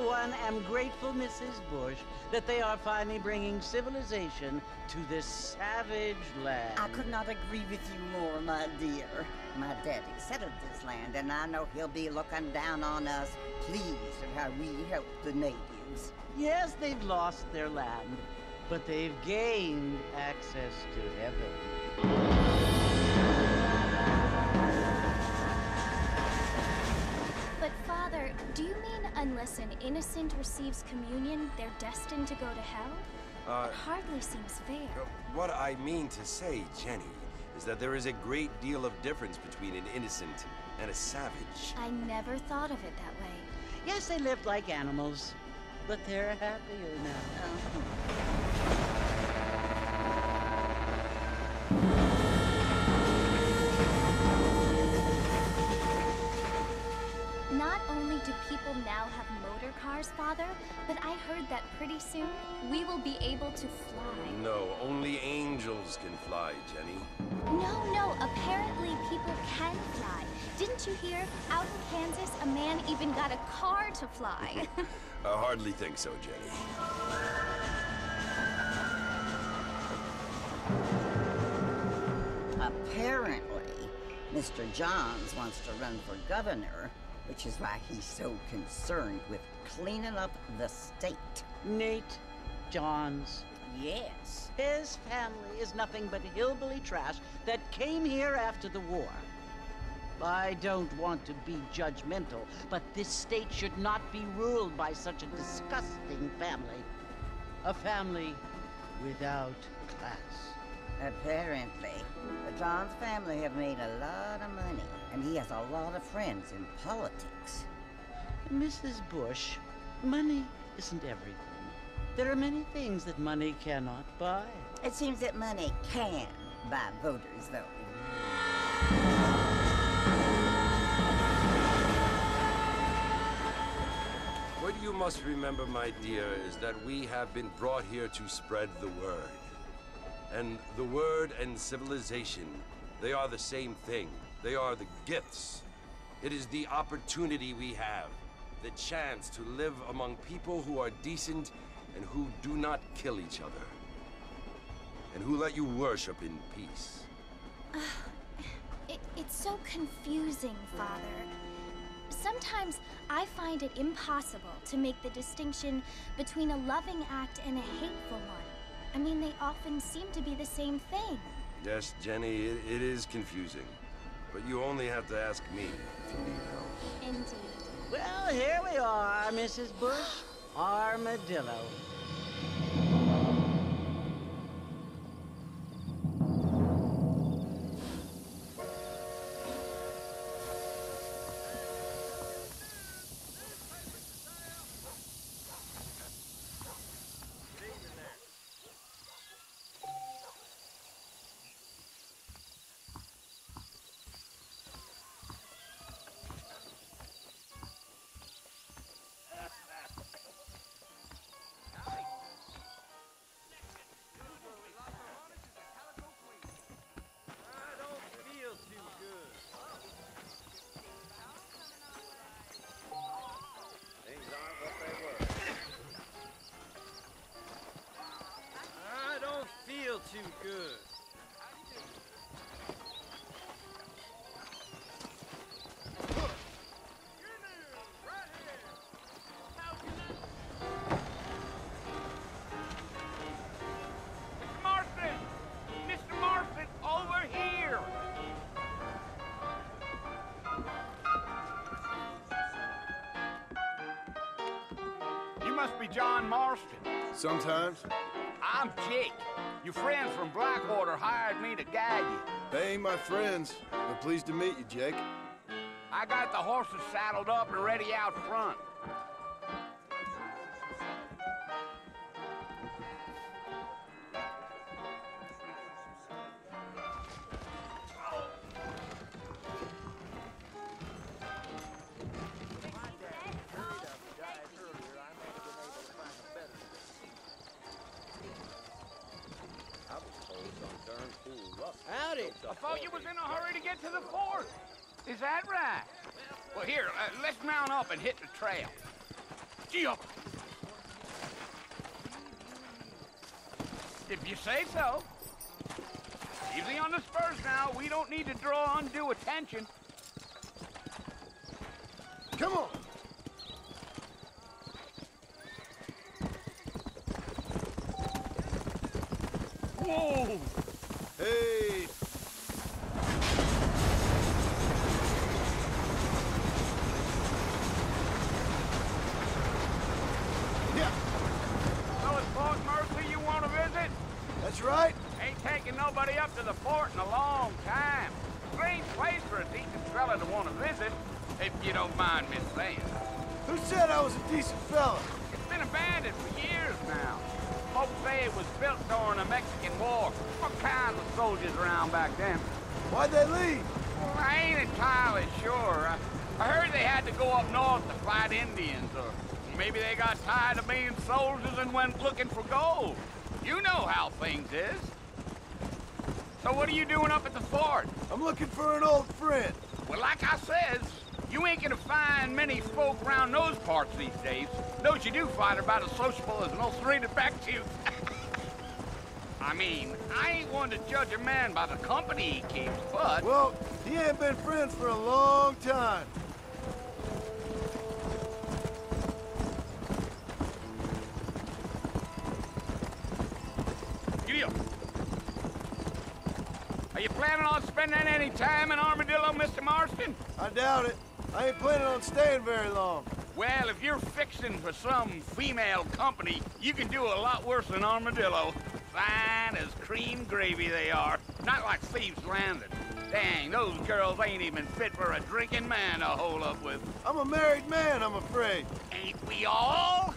one, am grateful, Mrs. Bush, that they are finally bringing civilization to this savage land. I could not agree with you more, my dear. My daddy settled this land, and I know he'll be looking down on us, pleased at how we help the natives. Yes, they've lost their land, but they've gained access to heaven. But Father, do you mean unless an innocent receives communion, they're destined to go to hell? It hardly seems fair. What I mean to say, Jenny, is that there is a great deal of difference between an innocent and a savage. I never thought of it that way. Yes, they lived like animals, but they're happier now. Not only do people now have motor cars, Father, but I heard that pretty soon we will be able to fly. No, only angels can fly, Jenny. No, apparently people can fly. Didn't you hear? Out in Kansas, a man even got a car to fly. I hardly think so, Jenny. Apparently, Mr. Johns wants to run for governor, which is why he's so concerned with cleaning up the state. Nate Johns. Yes. His family is nothing but hillbilly trash that came here after the war. I don't want to be judgmental, but this state should not be ruled by such a disgusting family. A family without class. Apparently, the Johns family have made a lot of money, and he has a lot of friends in politics. Mrs. Bush, money isn't everything. There are many things that money cannot buy. It seems that money can buy voters, though. What you must remember, my dear, is that we have been brought here to spread the word. And the word and civilization, they are the same thing. They are the gifts. It is the opportunity we have, the chance to live among people who are decent and who do not kill each other, and who let you worship in peace. It's so confusing, Father. Sometimes I find it impossible to make the distinction between a loving act and a hateful one. I mean, they often seem to be the same thing. Yes, Jenny, it is confusing. But you only have to ask me if you need help. Indeed. Well, here we are, Mrs. Bush. Armadillo. Too good. Marston! Mr. Marston, over here! You must be John Marston. Sometimes. I'm Jake. Your friends from Blackwater hired me to guide you. They ain't my friends, but pleased to meet you, Jake. I got the horses saddled up and ready out front. Howdy. I thought you was in a hurry to get to the fort. Is that right? Well, here, let's mount up and hit the trail. If you say so. Easy on the spurs now. We don't need to draw undue attention. Come on! Whoa! Hey! Yeah, So it's Fort Mercer you want to visit? that's right. Ain't taking nobody up to the fort in a long time. Strange place for a decent fella to want to visit, if you don't mind me saying. Who said I was a decent fella? It's been abandoned for years now. Folks say it was built during the Mexican War. What kinds of soldiers around back then? Why'd they leave? Well, I ain't entirely sure. I heard they had to go up north to fight Indians, or maybe they got tired of being soldiers and went looking for gold. You know how things is. So what are you doing up at the fort? I'm looking for an old friend. Well, like I says, you ain't gonna find many folk around those parts these days. Those you do find are about as sociable as an ulcerated back tooth. I mean, I ain't one to judge a man by the company he keeps, but... Well, he ain't been friends for a long time. Giddy up. Are you planning on spending any time in Armadillo, Mr. Marston? I doubt it. I ain't planning on staying very long. Well, if you're fixing for some female company, you can do a lot worse than Armadillo. Fine as cream gravy they are. Not like Thieves' Landing. Dang, those girls ain't even fit for a drinking man to hole up with. I'm a married man, I'm afraid. Ain't we all?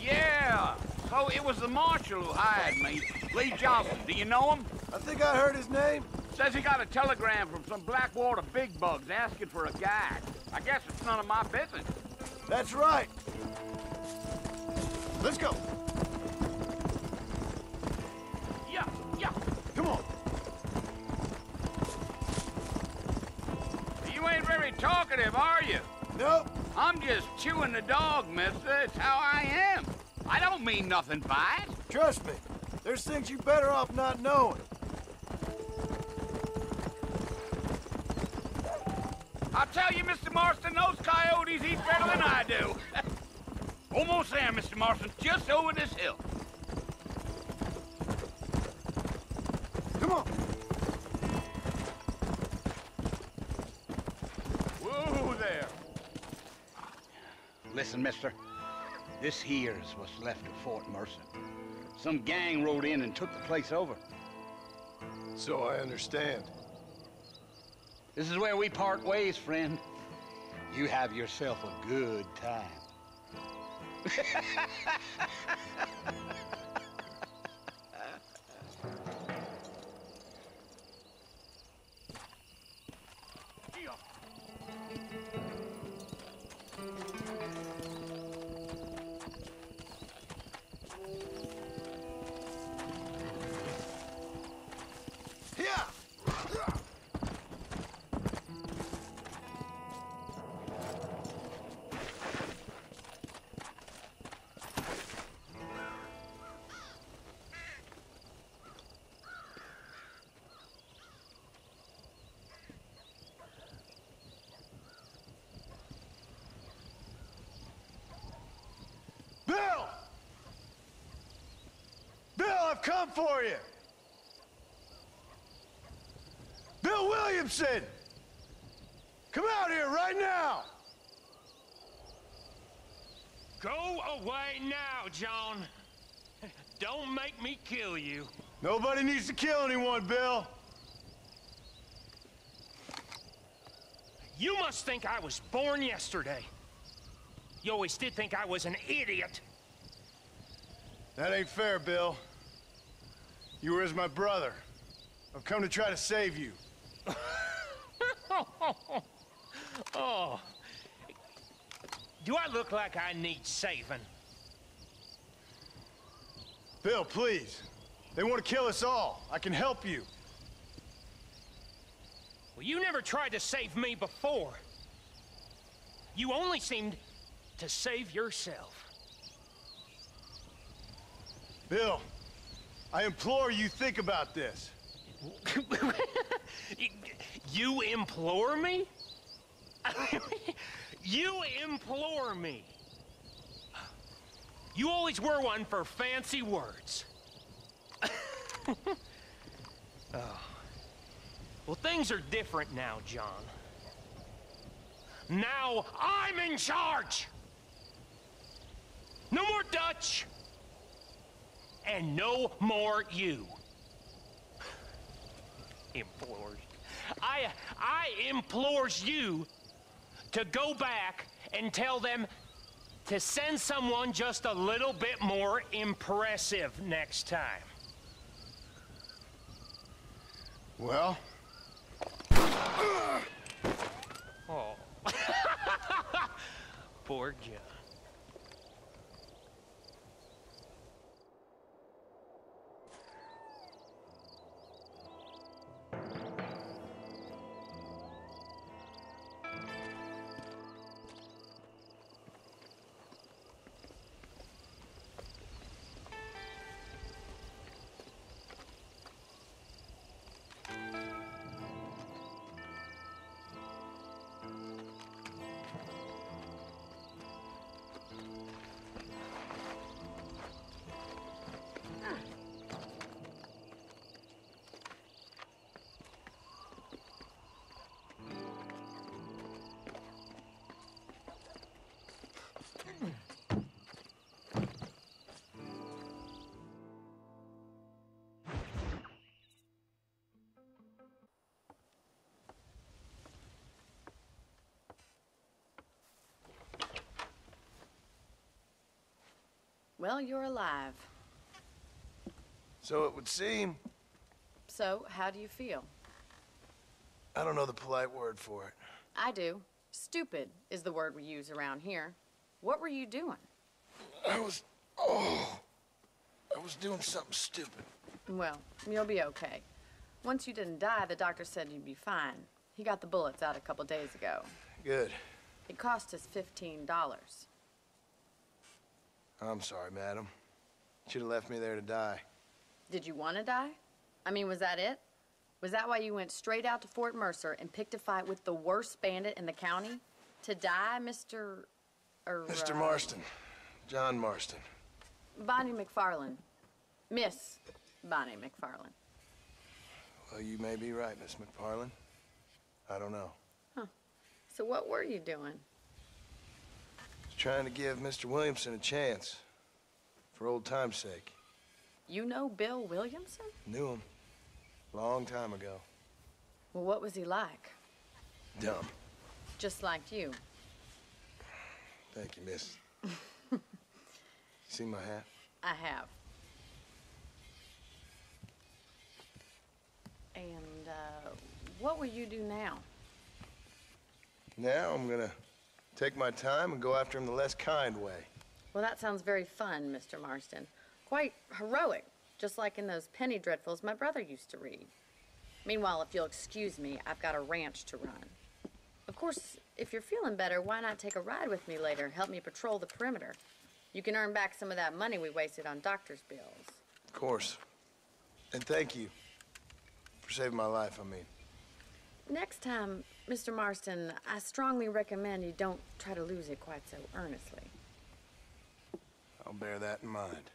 Yeah, so it was the marshal who hired me. Lee Johnson, do you know him? I think I heard his name. Says he got a telegram from some Blackwater big bugs asking for a guide. I guess it's none of my business. That's right. Let's go. Yeah, yeah. Come on. You ain't very talkative, are you? Nope. I'm just chewing the dog, mister. It's how I am. I don't mean nothing by it. Trust me. There's things you better off not knowing. I'll tell you, Mr. Marston, those coyotes eat better than I do. Almost there, Mr. Marston. Just over this hill. Come on. Whoa there. Listen, mister. This here's what's left of Fort Mercer. Some gang rode in and took the place over. So I understand. This is where we part ways, friend. You have yourself a good time. Bill! Bill, I've come for you! Bill Williamson! Come out here right now! Go away now, John. Don't make me kill you. Nobody needs to kill anyone, Bill. You must think I was born yesterday. You always did think I was an idiot. That ain't fair, Bill. You were as my brother. I've come to try to save you. Oh. Do I look like I need saving? Bill, please. They want to kill us all. I can help you. Well, you never tried to save me before. You only seemed to save yourself. Bill, I implore you, think about this. You implore me? You implore me. You always were one for fancy words. Oh. Well, things are different now, John. Now I'm in charge! No more Dutch! And no more you. Implores. I implores you to go back and tell them to send someone just a little bit more impressive next time. Well? Oh. Poor John. Well, you're alive. So it would seem. So, how do you feel? I don't know the polite word for it. I do. Stupid is the word we use around here. What were you doing? I was doing something stupid. Well, you'll be okay. Once you didn't die, the doctor said you'd be fine. He got the bullets out a couple days ago. Good. It cost us $15. I'm sorry, madam. Should have left me there to die. Did you want to die? I mean, was that it? Was that why you went straight out to Fort Mercer and picked a fight with the worst bandit in the county? To die, Mr. Mr. Marston. John Marston. Bonnie McFarlane. Miss Bonnie McFarlane. Well, you may be right, Miss McFarlane. I don't know. Huh. So what were you doing? Trying to give Mr. Williamson a chance. For old time's sake. You know Bill Williamson? Knew him. Long time ago. Well, what was he like? Dumb. Just like you. Thank you, miss. You see my hat? I have. And, what will you do now? Now I'm gonna take my time and go after him the less kind way. Well, that sounds very fun, Mr. Marston. Quite heroic, just like in those penny dreadfuls my brother used to read. Meanwhile, if you'll excuse me, I've got a ranch to run. Of course, if you're feeling better, why not take a ride with me later? Help me patrol the perimeter. You can earn back some of that money we wasted on doctor's bills. Of course. And thank you for saving my life, I mean. Next time, Mr. Marston, I strongly recommend you don't try to lose it quite so earnestly. I'll bear that in mind.